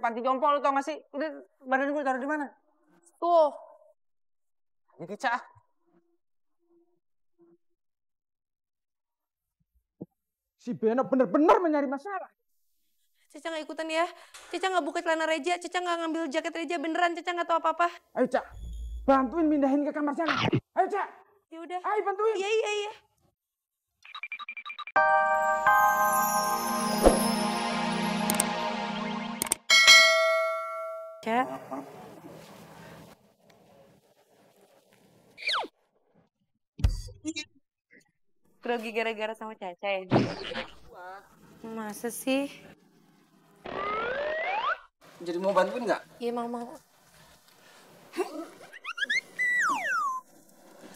panti jompo, lu tau gak sih? Udah, badan gue taruh di mana? Tuh. Jadi Cak. Si Beno bener-bener mencari masalah. Caca nggak ikutan ya. Caca nggak buka celana Reja. Caca nggak ngambil jaket Reja. Beneran Caca nggak tahu apa-apa. Ayo Cak, bantuin pindahin ke kamar sana. Ayo Cak. Ya udah. Ayo bantuin. Iya. Cak. Grogi gara-gara sama Caca ya? Masa sih? Jadi mau bantuin nggak? Iya mau.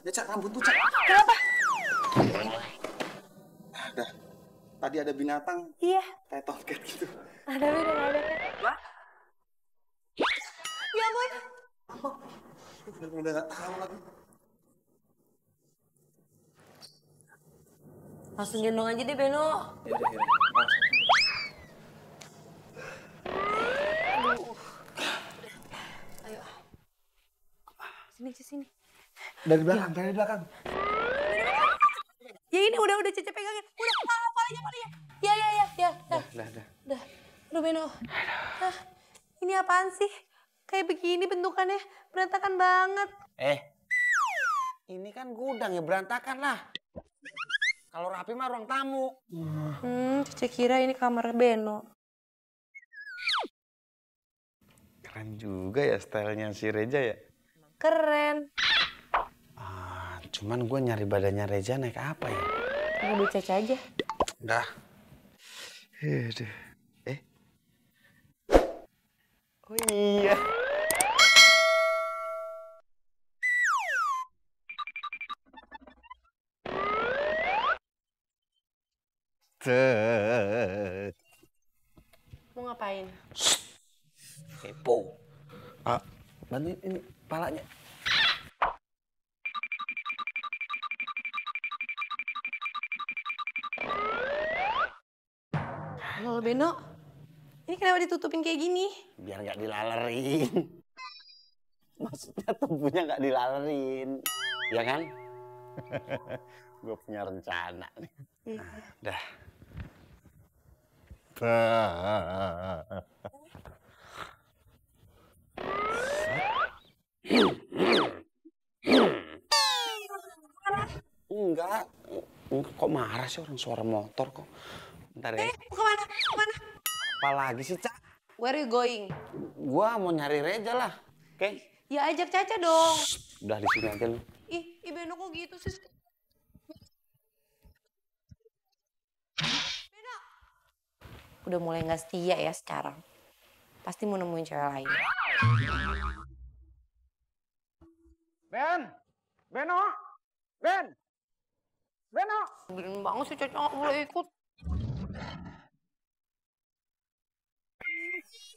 Ya Cak, rambut tuh Cak. Kenapa? Dah, tadi ada binatang. Iya. Kayak tomcat gitu. Ada beda, nggak ada kan? Lah? Ya ampun. Udah nggak tahu lagi. Langsung gendong aja deh, Beno. Ya. Ayo. Sini. Dari belakang. Ya ini udah Caca pegangin. Udah, palanya. Ya. Udah. Aduh, Beno. Ini apaan sih? Kayak begini bentukannya. Berantakan banget. Ini kan gudang ya, berantakan lah. Kalau rapi mah ruang tamu. Caca kira ini kamar Beno. Keren juga ya stylenya si Reja ya. Keren. Cuman gue nyari badannya Reja naik apa ya? Mobil Caca aja. Dah. Oh iya. Mau ngapain? Kepo. Bantuin ini palanya. Halo Beno, ini kenapa ditutupin kayak gini? Biar nggak dilalerin. Maksudnya tubuhnya nggak dilalerin, ya kan? Gue punya rencana nih. Dah. Enggak. Kok marah sih orang suara motor kok? Bentar ya. Mau kemana? Apa lagi sih, Cak? Where are you going? Gua mau nyari Reja lah, oke? Ya ajak Caca dong. Udah di sini aja lu. Ih Beno kok gitu sih? Beno! Udah mulai nggak setia ya sekarang. Pasti mau nemuin cewek lain. Beno. Belin banget sih Caca nggak boleh ikut.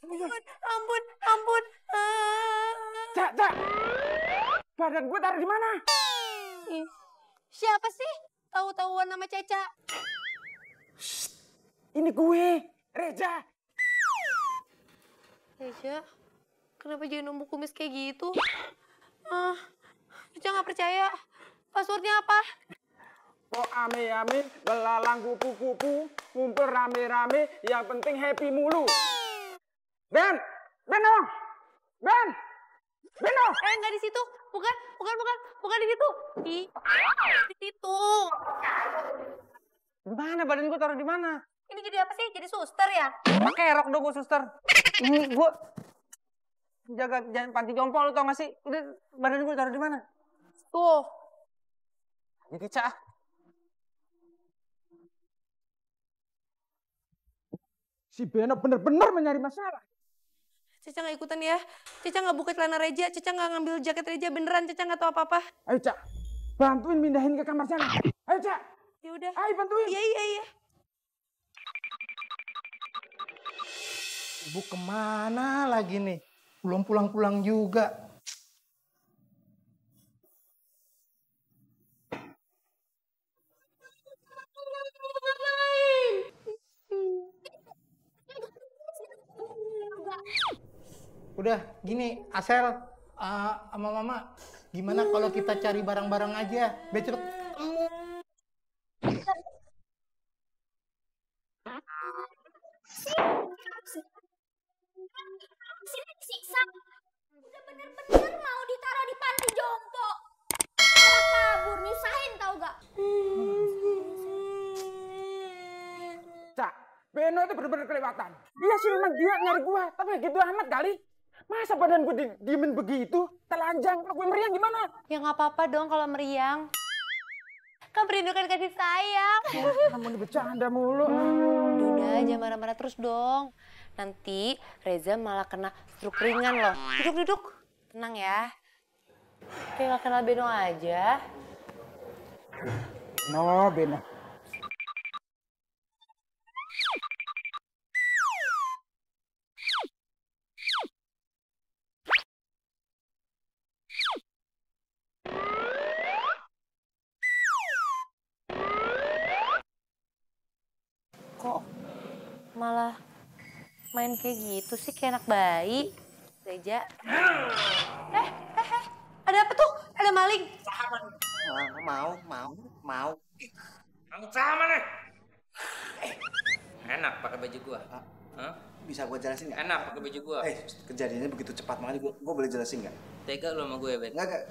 Ampun. Cak. Badan gue taruh di mana? Siapa sih? Tahu-tahuan nama Caca. Ini gue, Reja. Caca, kenapa jadi numbuk kumis kayak gitu? Caca nggak percaya. Passwordnya apa? Kok ame-ame, belalang kupu-kupu, ngumpul rame-rame, yang penting happy mulu. Beno. Nggak di situ. Bukan di situ. Di situ. Di mana badan gue taruh di mana? Ini jadi apa sih? Jadi suster ya? Pakai rok dong gue suster. Ini gue jaga panti jompo, lu tau gak sih? Udah, badan gue taruh di mana? Tuh. Jadi Cak. Si Beno bener-bener mencari masalah. Caca nggak ikutan ya. Caca nggak buka celana Reja. Caca nggak ngambil jaket Reja. Beneran Caca nggak tahu apa-apa. Ayo Cak, bantuin pindahin ke kamar sana. Ayo Cak. Ya udah. Ayo bantuin. Iya. Ibu kemana lagi nih? Belum pulang-pulang juga. Udah, gini, Asel sama Mama, gimana kalau kita cari barang-barang aja? Biar cepet. Sini disiksa. Udah bener-bener mau ditaruh di panti jompo. Malah kabur, nyusahin tau gak? Cak, Beno itu bener-bener kelewatan. Iya sih memang dia nyari gua, tapi gitu amat kali. Masa badan gua diemin begitu? Telanjang, kalau gue meriang gimana? Ya nggak apa-apa dong kalau meriang. Kan merindukan kasih sayang. Kamu bercanda mulu. Udah, jangan marah-marah terus dong. Nanti Reza malah kena stroke ringan loh. Duduk. Tenang ya. Kayak gak kenal Beno aja. No, Beno. Kok malah main kayak gitu sih, kayak anak bayi. Reja. Ada apa tuh? Ada maling. Mau. Kamu sama nih. Enak pakai baju gua. Hah? Bisa gua jelasin nggak? Enak pakai baju gua. Kejadiannya begitu cepat, makanya gua boleh jelasin nggak? Tega lu sama gue, Ben. Nggak.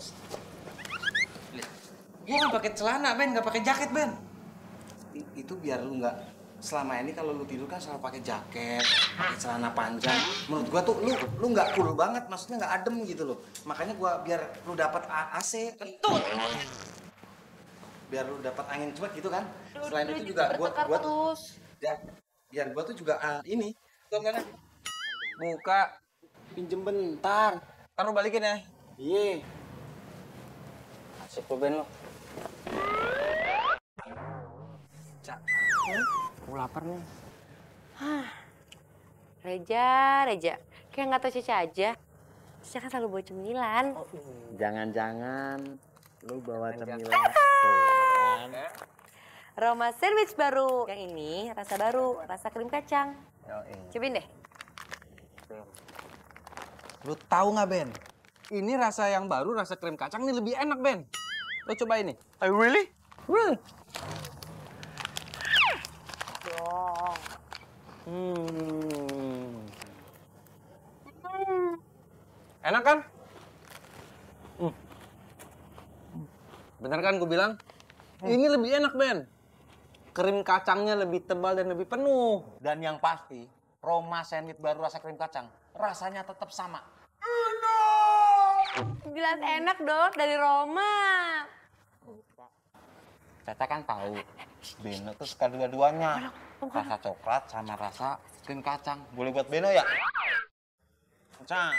Lihat. Gua kan pakai celana, Ben, nggak pakai jaket, Ben. Itu biar lu nggak, selama ini kalau lu tidur kan selalu pakai jaket, pakai celana panjang. Menurut gua tuh lu nggak cool banget, maksudnya nggak adem gitu loh. Makanya gua biar lu dapat AC, kentut. Biar lu dapat angin cepat gitu kan. Selain itu juga gua terus. ya, biar gua tuh juga ini. Buka. Pinjem bentar. Ntar lu balikin ya. Iya. Asik lu, Ben, lu. Cak. Aku lapar nih. Reja. Kayak nggak tahu Caca aja. Caca kan selalu bawa cemilan. Jangan-jangan lu bawa cemilan. Roma sandwich baru. Yang ini rasa baru, rasa krim kacang. Cobain deh. Lu tahu nggak, Ben? Ini rasa yang baru, rasa krim kacang ini lebih enak, Ben. Lu coba ini. Really? Really? Enak kan? Bener kan gue bilang? Ini lebih enak, Ben. Krim kacangnya lebih tebal dan lebih penuh. Dan yang pasti, Roma sandwich baru rasa krim kacang, rasanya tetap sama. Jelas enak dong dari Roma. Caca kan tahu, Beno tuh suka dua-duanya. Rasa coklat sama rasa krim kacang. Boleh buat Beno ya? Caca.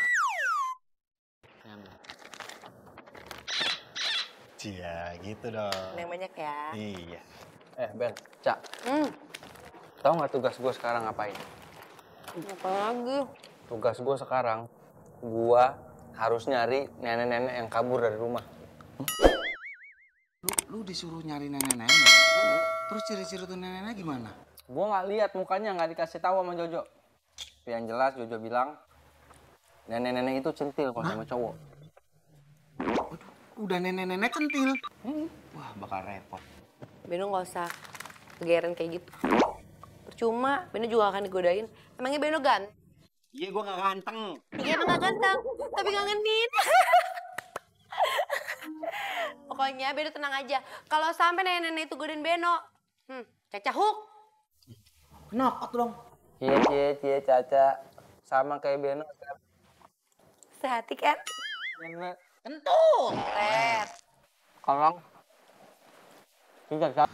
Cia, gitu dong. Yang banyak ya. Iya. Ben, Cak. Tahu nggak tugas gue sekarang ngapain? Apa lagi? Tugas gue sekarang, gue harus nyari nenek-nenek yang kabur dari rumah. Lu disuruh nyari nenek-nenek? Terus ciri-ciri tuh nenek-nenek gimana? Gue nggak lihat mukanya, nggak dikasih tahu sama Jojo. Tapi yang jelas Jojo bilang, nenek-nenek itu centil kalau sama cowok. Udah nenek-nenek centil. Wah, bakal repot. Beno nggak usah kegeeran kayak gitu. Percuma, Beno juga akan digodain. Emangnya Beno ganteng? Iya, gua gak ganteng. Iya emang gak ganteng, tapi ngangenin. Pokoknya Beno tenang aja. Kalau sampai nenek-nenek itu godain Beno, Caca hook. Knock out dong. Cie, Caca. Sama kayak Beno. Sehati kan? Nenek. Tentu. Red. Kalau Caca.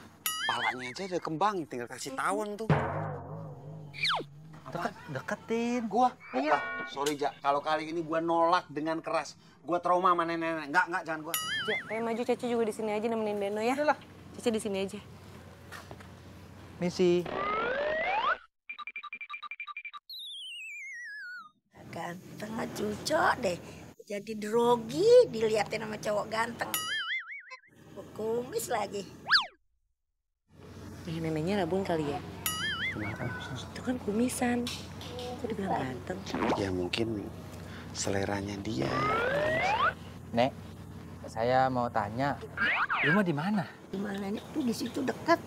Palanya aja udah kembang, tinggal kasih tawon tuh. Deketin. Gua? Iya. Sorry, Ja. Kalau kali ini gua nolak dengan keras. Gua trauma sama nenek-nenek. Enggak, jangan gua. Ayo maju, Caca juga di sini aja nemenin Beno ya. Udah lah. Caca di sini aja. Misi. Ganteng mah cucok deh. Jadi drogi diliatin sama cowok ganteng. Kumis lagi. Neneknya rabun kali ya? Kenapa? Itu kan kumisan. Kok dibilang ganteng? Ya mungkin seleranya dia. Nek, saya mau tanya, rumah di mana? Di mana ini? Tuh di situ dekat.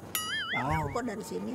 Kok dari sini?